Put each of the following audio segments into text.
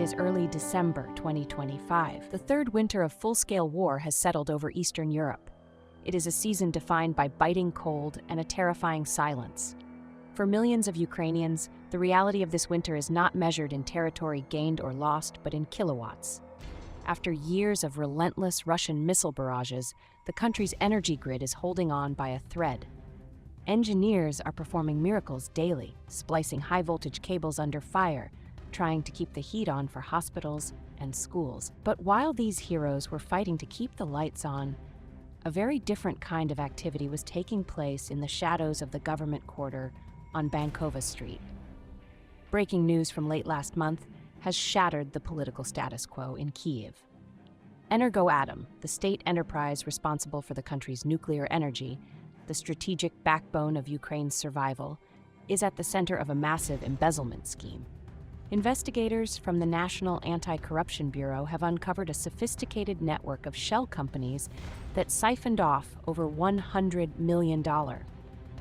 it is early December 2025. The third winter of full-scale war has settled over Eastern Europe. It is a season defined by biting cold and a terrifying silence. For millions of Ukrainians, the reality of this winter is not measured in territory gained or lost, but in kilowatts. After years of relentless Russian missile barrages, the country's energy grid is holding on by a thread. Engineers are performing miracles daily, splicing high-voltage cables under fire, trying to keep the heat on for hospitals and schools. But while these heroes were fighting to keep the lights on, a very different kind of activity was taking place in the shadows of the government quarter on Bankova Street. Breaking news from late last month has shattered the political status quo in Kyiv. Energoatom, the state enterprise responsible for the country's nuclear energy, the strategic backbone of Ukraine's survival, is at the center of a massive embezzlement scheme. Investigators from the National Anti-Corruption Bureau have uncovered a sophisticated network of shell companies that siphoned off over $100 million.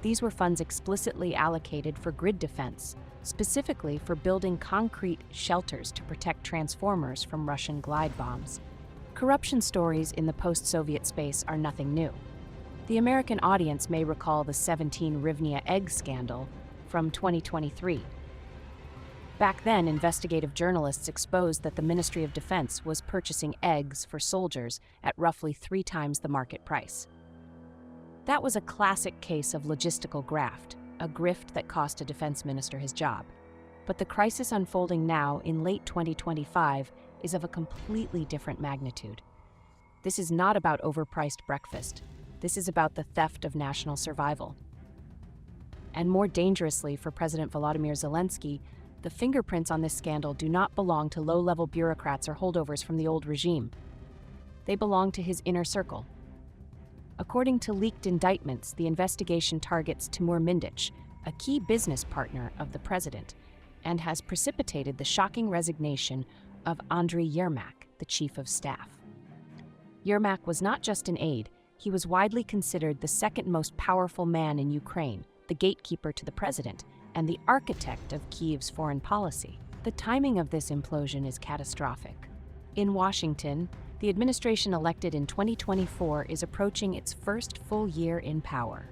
These were funds explicitly allocated for grid defense, specifically for building concrete shelters to protect transformers from Russian glide bombs. Corruption stories in the post-Soviet space are nothing new. The American audience may recall the 17 Rivnia egg scandal from 2023. Back then, investigative journalists exposed that the Ministry of Defense was purchasing eggs for soldiers at roughly 3 times the market price. That was a classic case of logistical graft, a grift that cost a defense minister his job. But the crisis unfolding now in late 2025 is of a completely different magnitude. This is not about overpriced breakfast. This is about the theft of national survival. And more dangerously for President Volodymyr Zelensky, the fingerprints on this scandal do not belong to low-level bureaucrats or holdovers from the old regime. They belong to his inner circle. According to leaked indictments, the investigation targets Timur Mindich, a key business partner of the president, and has precipitated the shocking resignation of Andriy Yermak, the chief of staff. Yermak was not just an aide, he was widely considered the second most powerful man in Ukraine, the gatekeeper to the president, and the architect of Kyiv's foreign policy. The timing of this implosion is catastrophic. In Washington, the administration elected in 2024 is approaching its first full year in power.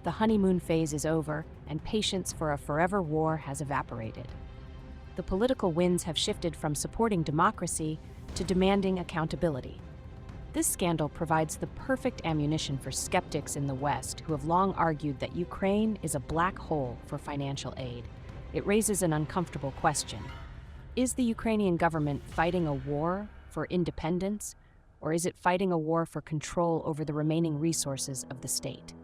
The honeymoon phase is over, and patience for a forever war has evaporated. The political winds have shifted from supporting democracy to demanding accountability. This scandal provides the perfect ammunition for skeptics in the West who have long argued that Ukraine is a black hole for financial aid. It raises an uncomfortable question. Is the Ukrainian government fighting a war for independence, or is it fighting a war for control over the remaining resources of the state?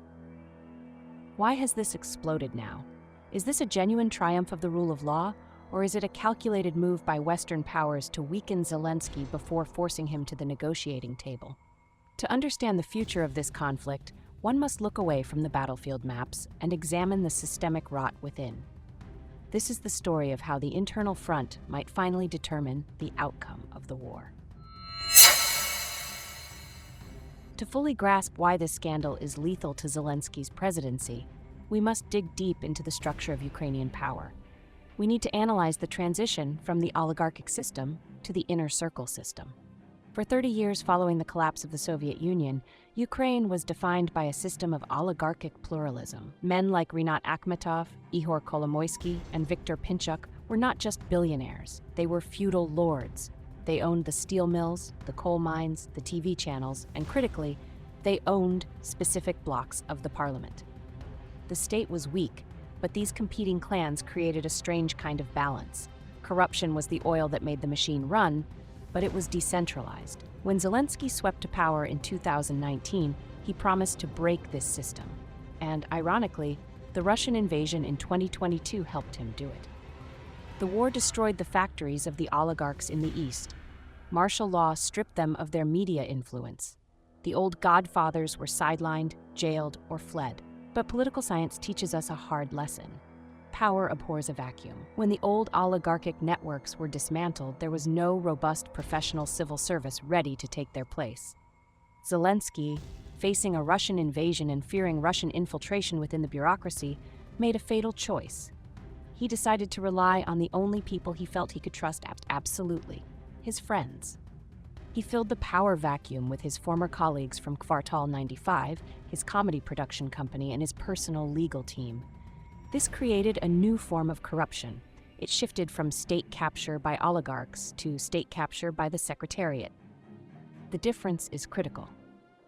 Why has this exploded now? Is this a genuine triumph of the rule of law, or is it a calculated move by Western powers to weaken Zelensky before forcing him to the negotiating table? To understand the future of this conflict, one must look away from the battlefield maps and examine the systemic rot within. This is the story of how the internal front might finally determine the outcome of the war. To fully grasp why this scandal is lethal to Zelensky's presidency, we must dig deep into the structure of Ukrainian power. We need to analyze the transition from the oligarchic system to the inner circle system. For 30 years following the collapse of the Soviet Union, Ukraine was defined by a system of oligarchic pluralism. Men like Rinat Akhmetov, Ihor Kolomoisky, and Viktor Pinchuk were not just billionaires, they were feudal lords. They owned the steel mills, the coal mines, the TV channels, and critically, they owned specific blocks of the parliament. The state was weak, but these competing clans created a strange kind of balance. Corruption was the oil that made the machine run, but it was decentralized. When Zelensky swept to power in 2019, he promised to break this system. And ironically, the Russian invasion in 2022 helped him do it. The war destroyed the factories of the oligarchs in the East. Martial law stripped them of their media influence. The old godfathers were sidelined, jailed, or fled. But political science teaches us a hard lesson. Power abhors a vacuum. When the old oligarchic networks were dismantled, there was no robust professional civil service ready to take their place. Zelensky, facing a Russian invasion and fearing Russian infiltration within the bureaucracy, made a fatal choice. he decided to rely on the only people he felt he could trust absolutely, his friends. He filled the power vacuum with his former colleagues from Kvartal 95, his comedy production company, and his personal legal team. This created a new form of corruption. It shifted from state capture by oligarchs to state capture by the Secretariat. The difference is critical.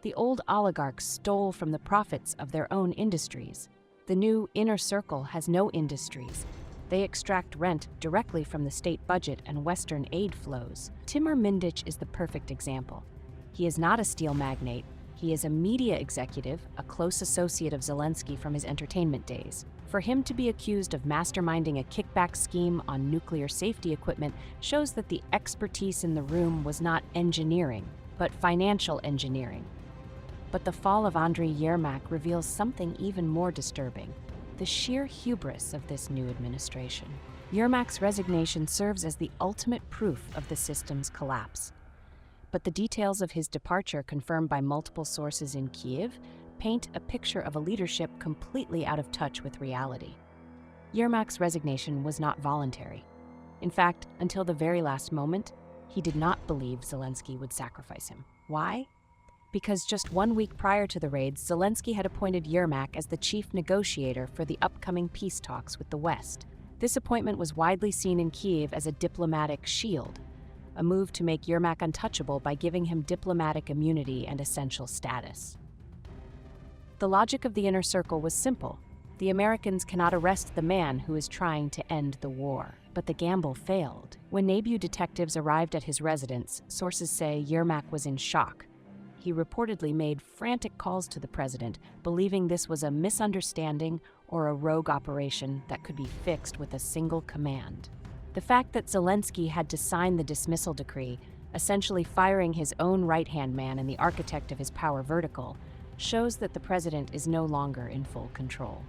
The old oligarchs stole from the profits of their own industries. The new inner circle has no industries. They extract rent directly from the state budget and Western aid flows. Timur Mindich is the perfect example. He is not a steel magnate. He is a media executive, a close associate of Zelensky from his entertainment days. For him to be accused of masterminding a kickback scheme on nuclear safety equipment shows that the expertise in the room was not engineering, but financial engineering. But the fall of Andriy Yermak reveals something even more disturbing: the sheer hubris of this new administration. Yermak's resignation serves as the ultimate proof of the system's collapse. But the details of his departure, confirmed by multiple sources in Kyiv, paint a picture of a leadership completely out of touch with reality. Yermak's resignation was not voluntary. In fact, until the very last moment, he did not believe Zelensky would sacrifice him. Why? Because just 1 week prior to the raids, Zelensky had appointed Yermak as the chief negotiator for the upcoming peace talks with the West. This appointment was widely seen in Kyiv as a diplomatic shield, a move to make Yermak untouchable by giving him diplomatic immunity and essential status. The logic of the inner circle was simple. The Americans cannot arrest the man who is trying to end the war. But the gamble failed. When Nabu detectives arrived at his residence, sources say Yermak was in shock. He reportedly made frantic calls to the president, believing this was a misunderstanding or a rogue operation that could be fixed with a single command. The fact that Zelensky had to sign the dismissal decree, essentially firing his own right-hand man and the architect of his power vertical, shows that the president is no longer in full control.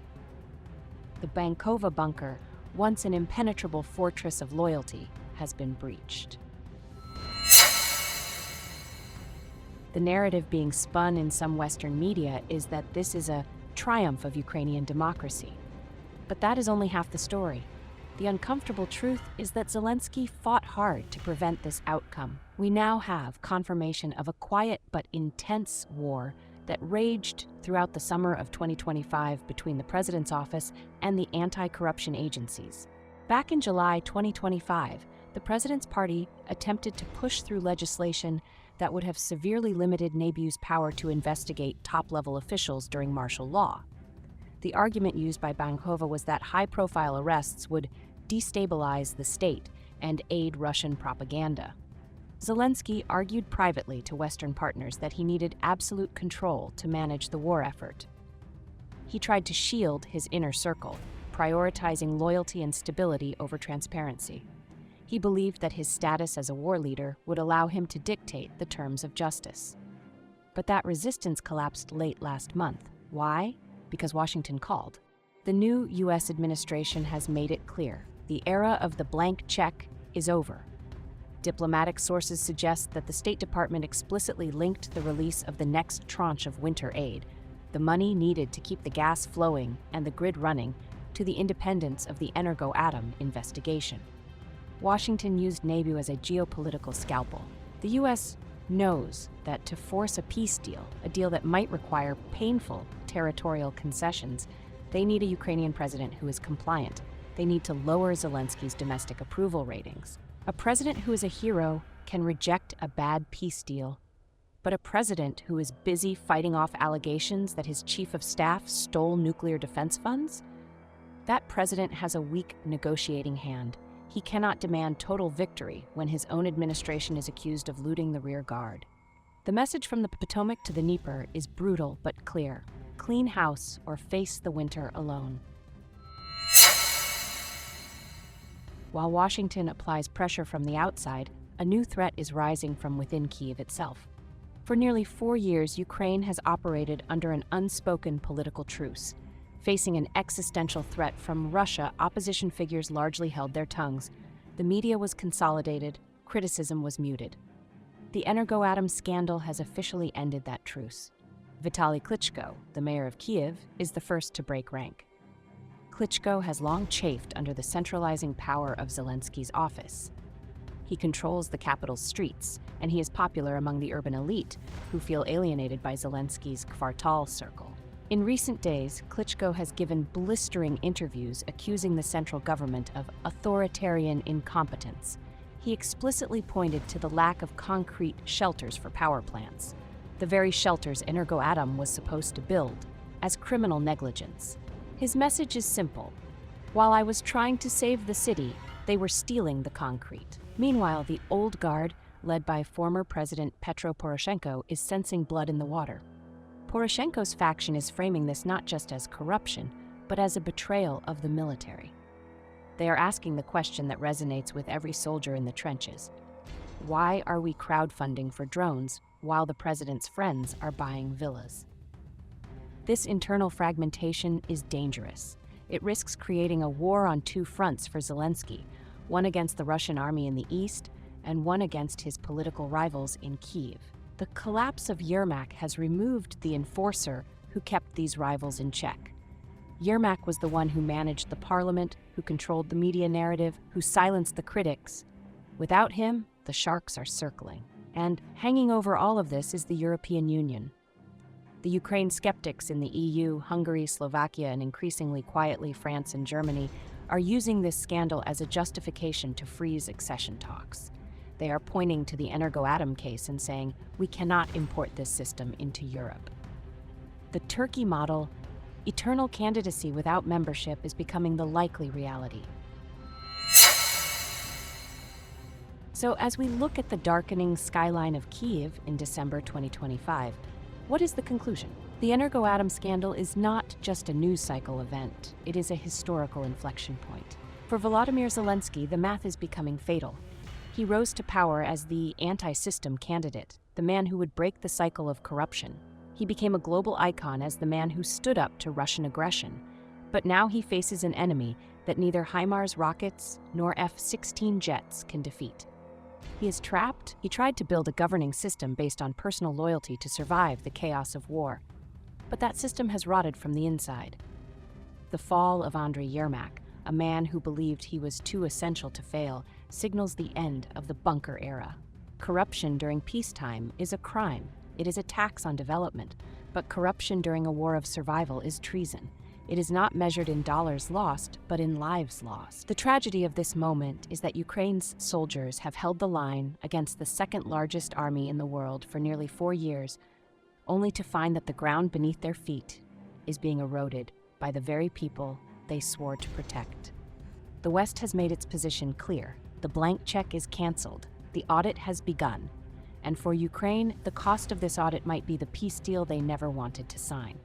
The Bankova bunker, once an impenetrable fortress of loyalty, has been breached. The narrative being spun in some Western media is that this is a triumph of Ukrainian democracy. But that is only half the story. The uncomfortable truth is that Zelensky fought hard to prevent this outcome. We now have confirmation of a quiet but intense war that raged throughout the summer of 2025 between the president's office and the anti-corruption agencies. Back in July 2025, the president's party attempted to push through legislation that would have severely limited Nabu's power to investigate top-level officials during martial law. The argument used by Bankova was that high-profile arrests would destabilize the state and aid Russian propaganda. Zelensky argued privately to Western partners that he needed absolute control to manage the war effort. He tried to shield his inner circle, prioritizing loyalty and stability over transparency. He believed that his status as a war leader would allow him to dictate the terms of justice. But that resistance collapsed late last month. Why? Because Washington called. The new U.S. administration has made it clear: the era of the blank check is over. Diplomatic sources suggest that the State Department explicitly linked the release of the next tranche of winter aid, the money needed to keep the gas flowing and the grid running, to the independence of the Energoatom investigation. Washington used Nabu as a geopolitical scalpel. The U.S. knows that to force a peace deal, a deal that might require painful territorial concessions, they need a Ukrainian president who is compliant. They need to lower Zelensky's domestic approval ratings. A president who is a hero can reject a bad peace deal, but a president who is busy fighting off allegations that his chief of staff stole nuclear defense funds? That president has a weak negotiating hand. He cannot demand total victory when his own administration is accused of looting the rear guard. The message from the Potomac to the Dnieper is brutal but clear: clean house or face the winter alone. While Washington applies pressure from the outside, a new threat is rising from within Kyiv itself. For nearly 4 years, Ukraine has operated under an unspoken political truce. Facing an existential threat from Russia, opposition figures largely held their tongues. The media was consolidated, criticism was muted. The Energoatom scandal has officially ended that truce. Vitaly Klitschko, the mayor of Kyiv, is the first to break rank. Klitschko has long chafed under the centralizing power of Zelensky's office. He controls the capital's streets, and he is popular among the urban elite, who feel alienated by Zelensky's Kvartal circle. In recent days, Klitschko has given blistering interviews accusing the central government of authoritarian incompetence. He explicitly pointed to the lack of concrete shelters for power plants, the very shelters Energoatom was supposed to build, as criminal negligence. His message is simple. While I was trying to save the city, they were stealing the concrete. Meanwhile, the old guard, led by former President Petro Poroshenko, is sensing blood in the water. Poroshenko's faction is framing this not just as corruption, but as a betrayal of the military. They are asking the question that resonates with every soldier in the trenches. Why are we crowdfunding for drones while the president's friends are buying villas? This internal fragmentation is dangerous. It risks creating a war on two fronts for Zelensky, one against the Russian army in the east and one against his political rivals in Kyiv. The collapse of Yermak has removed the enforcer who kept these rivals in check. Yermak was the one who managed the parliament, who controlled the media narrative, who silenced the critics. Without him, the sharks are circling. And hanging over all of this is the European Union. The Ukraine skeptics in the EU, Hungary, Slovakia, and increasingly quietly France and Germany are using this scandal as a justification to freeze accession talks. They are pointing to the Energoatom case and saying, we cannot import this system into Europe. The Turkey model, eternal candidacy without membership, is becoming the likely reality. So as we look at the darkening skyline of Kyiv in December 2025, what is the conclusion? The Energoatom scandal is not just a news cycle event, it is a historical inflection point. For Volodymyr Zelensky, the math is becoming fatal. He rose to power as the anti-system candidate, the man who would break the cycle of corruption. He became a global icon as the man who stood up to Russian aggression. But now he faces an enemy that neither HIMARS rockets nor F-16 jets can defeat. He is trapped. He tried to build a governing system based on personal loyalty to survive the chaos of war. But that system has rotted from the inside. The fall of Andriy Yermak, a man who believed he was too essential to fail, signals the end of the bunker era. Corruption during peacetime is a crime. It is a tax on development. But corruption during a war of survival is treason. It is not measured in dollars lost, but in lives lost. The tragedy of this moment is that Ukraine's soldiers have held the line against the second largest army in the world for nearly 4 years, only to find that the ground beneath their feet is being eroded by the very people they swore to protect. The West has made its position clear. The blank check is canceled. The audit has begun. And for Ukraine, the cost of this audit might be the peace deal they never wanted to sign.